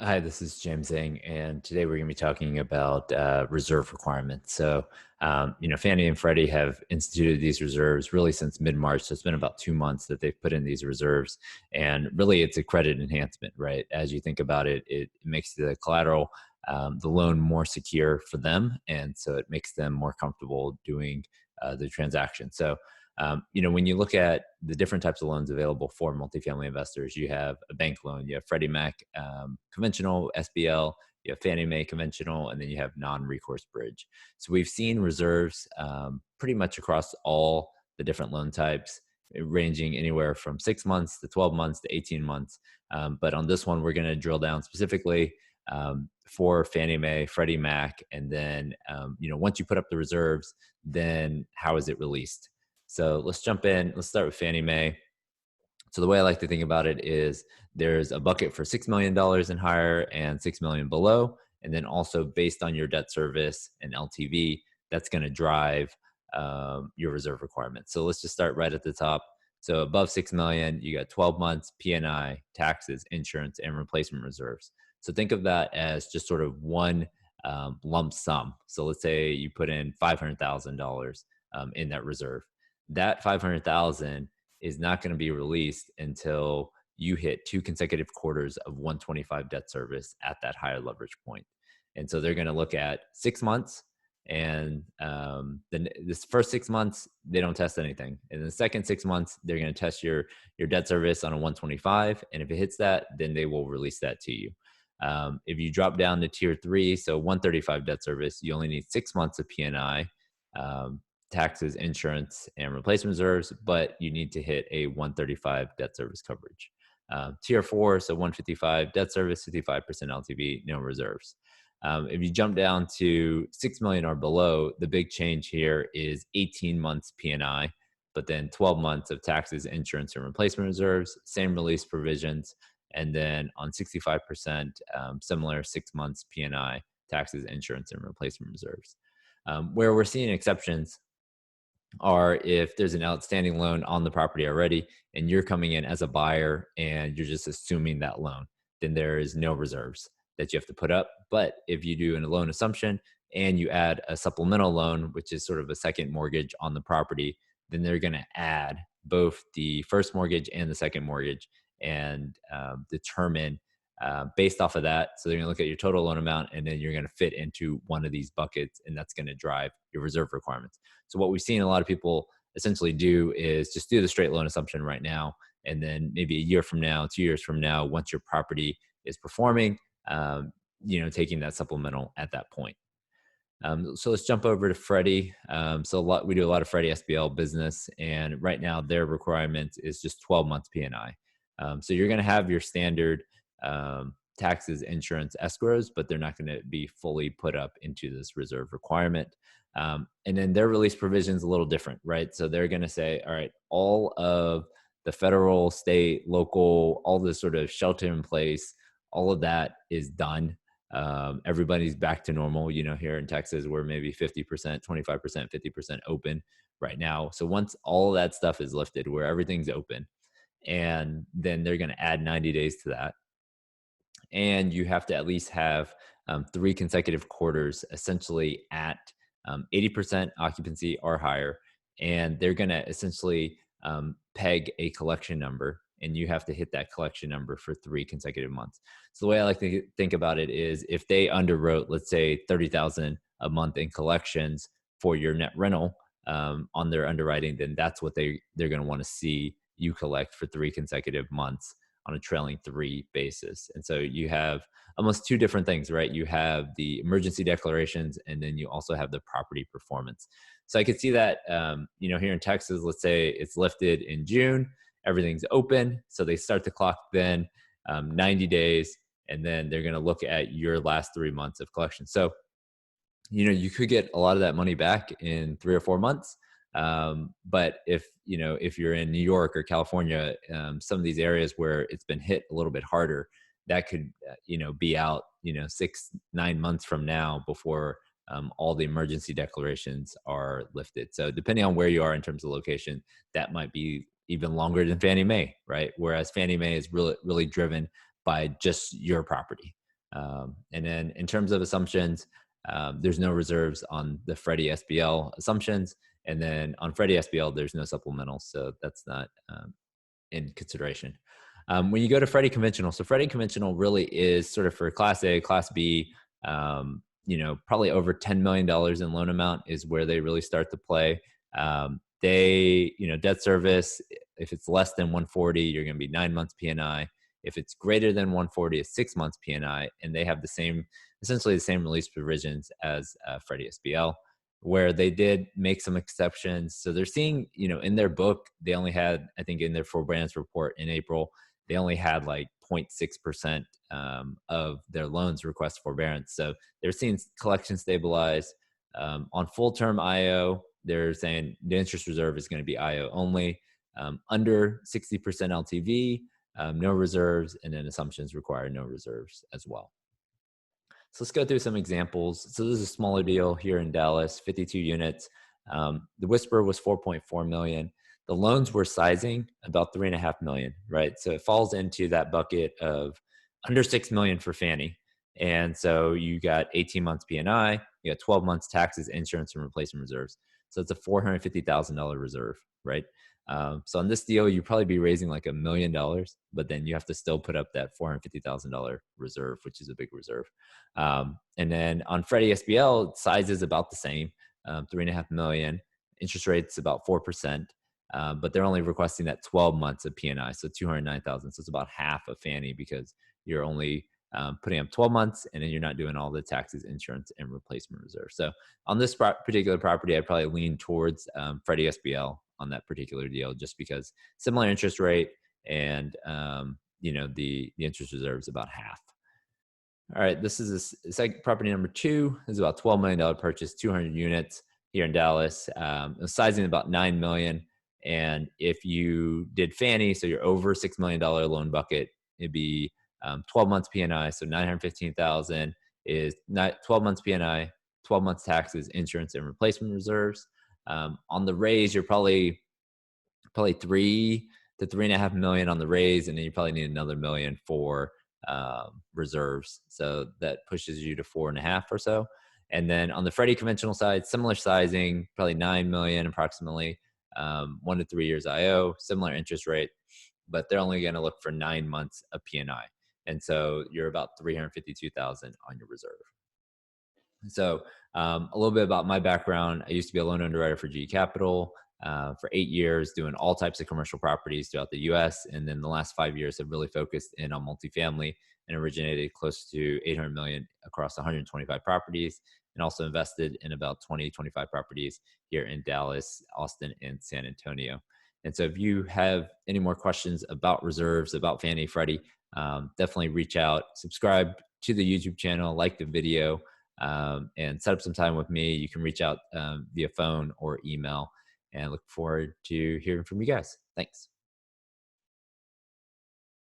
Hi, this is James Zhang, and today we're going to be talking about reserve requirements. Fannie and Freddie have instituted these reserves really since mid-March. So it's been about 2 months that they've put in these reserves, and really it's a credit enhancement, right? As you think about it, it makes the collateral, the loan more secure for them, and so it makes them more comfortable doing the transaction. When you look at the different types of loans available for multifamily investors, you have a bank loan, you have Freddie Mac conventional SBL, you have Fannie Mae conventional, and then you have non-recourse bridge. So we've seen reserves pretty much across all the different loan types, ranging anywhere from 6 months to 12 months to 18 months. But on this one, we're going to drill down specifically for Fannie Mae, Freddie Mac, and then once you put up the reserves, then how is it released? So let's jump in. Let's start with Fannie Mae. So the way I like to think about it is there's a bucket for $6 million and higher and 6 million below. And then also based on your debt service and LTV, that's going to drive your reserve requirements. So let's just start right at the top. So above 6 million, you got 12 months, PNI, taxes, insurance, and replacement reserves. So think of that as just sort of one lump sum. So let's say you put in $500,000 in that reserve. That 500,000 is not going to be released until you hit two consecutive quarters of 125 debt service at that higher leverage point. And so they're going to look at 6 months, and then this first 6 months they don't test anything. In the second 6 months, they're going to test your debt service on a 125, and if it hits that, then they will release that to you. If you drop down to tier three, so 135 debt service, you only need 6 months of PNI, taxes, insurance, and replacement reserves, but you need to hit a 135 debt service coverage. Tier four, so 155 debt service, 55% LTV, no reserves. If you jump down to 6 million or below, the big change here is 18 months PNI, but then 12 months of taxes, insurance, and replacement reserves, same release provisions. And then on 65%, similar 6 months PNI, taxes, insurance, and replacement reserves. Where we're seeing exceptions are if there's an outstanding loan on the property already and you're coming in as a buyer and you're just assuming that loan, then there is no reserves that you have to put up. But if you do a loan assumption and you add a supplemental loan, which is sort of a second mortgage on the property, then they're going to add both the first mortgage and the second mortgage and determine based off of that. So they're going to look at your total loan amount, and then you're going to fit into one of these buckets, and that's going to drive your reserve requirements. So what we've seen a lot of people essentially do is just do the straight loan assumption right now, and then maybe a year from now, 2 years from now, once your property is performing, taking that supplemental at that point. So let's jump over to Freddie. We do a lot of Freddie SBL business, and right now their requirement is just 12 months PNI. So you're going to have your standard taxes, insurance, escrows, but they're not going to be fully put up into this reserve requirement. And then their release provision is a little different, right? So they're going to say, all right, all of the federal, state, local, all this sort of shelter in place, all of that is done. Everybody's back to normal. Here in Texas, we're maybe 50%, 25%, 50% open right now. So once all of that stuff is lifted, where everything's open, and then they're going to add 90 days to that. And you have to at least have three consecutive quarters essentially at 80% occupancy or higher. And they're going to essentially peg a collection number, and you have to hit that collection number for three consecutive months. So the way I like to think about it is if they underwrote, let's say 30,000 a month in collections for your net rental on their underwriting, then that's what they're going to want to see you collect for three consecutive months on a trailing three basis. And so you have almost two different things, right? You have the emergency declarations, and then you also have the property performance. So I could see that, here in Texas, let's say it's lifted in June, everything's open. So they start the clock then 90 days, and then they're going to look at your last 3 months of collection. So, you could get a lot of that money back in 3 or 4 months. But if you're in New York or California, some of these areas where it's been hit a little bit harder, that could, be out, 6-9 months from now before all the emergency declarations are lifted. So depending on where you are in terms of location, that might be even longer than Fannie Mae, right? Whereas Fannie Mae is really, really driven by just your property. And then in terms of assumptions, there's no reserves on the Freddie SBL assumptions. And then on Freddie SBL, there's no supplementals. So that's not in consideration. When you go to Freddie Conventional, so Freddie Conventional really is sort of for Class A, Class B, probably over $10 million in loan amount is where they really start to play. Debt service, if it's less than 140, you're going to be 9 months P&I. If it's greater than 140, it's 6 months P&I, and they have essentially the same release provisions as Freddie SBL, where they did make some exceptions. So they're seeing, in their book, they only had, I think in their forbearance report in April, they only had like 0.6% of their loans request forbearance. So they're seeing collection stabilize. On full term IO, they're saying the interest reserve is going to be IO only. Under 60% LTV, no reserves, and then assumptions require no reserves as well. So let's go through some examples. So this is a smaller deal here in Dallas, 52 units. The Whisper was 4.4 million. The loans were sizing about 3.5 million, right? So it falls into that bucket of under 6 million for Fannie. And so you got 18 months P&I, you got 12 months taxes, insurance, and replacement reserves. So it's a $450,000 reserve, right? So on this deal, you'd probably be raising like $1 million, but then you have to still put up that $450,000 reserve, which is a big reserve. And then on Freddie SBL, size is about the same, 3.5 million. Interest rate's about 4%, but they're only requesting that 12 months of P&I, so 209,000. So it's about half of Fannie because you're only putting up 12 months, and then you're not doing all the taxes, insurance, and replacement reserve. So on this particular property, I'd probably lean towards Freddie SBL on that particular deal, just because similar interest rate and the interest reserve is about half. All right, this is property number 2. This is about $12 million purchase, 200 units here in Dallas. Sizing about 9 million. And if you did Fannie, so you're over $6 million loan bucket, it'd be 12 months P&I, so 915,000 is not 12 months P&I, 12 months taxes, insurance, and replacement reserves. On the raise, you're probably 3 to 3.5 million on the raise, and then you probably need another million for reserves. So that pushes you to 4.5 or so. And then on the Freddie conventional side, similar sizing, probably 9 million approximately, 1 to 3 years IO, similar interest rate, but they're only going to look for 9 months of P&I. And so you're about 352,000 on your reserve. So a little bit about my background. I used to be a loan underwriter for GE Capital for 8 years, doing all types of commercial properties throughout the U.S. And then the last 5 years have really focused in on multifamily and originated close to 800 million across 125 properties, and also invested in about 25 properties here in Dallas, Austin, and San Antonio. And so if you have any more questions about reserves, about Fannie, Freddie, definitely reach out, subscribe to the YouTube channel, like the video, and set up some time with me. You can reach out via phone or email, and look forward to hearing from you guys. Thanks.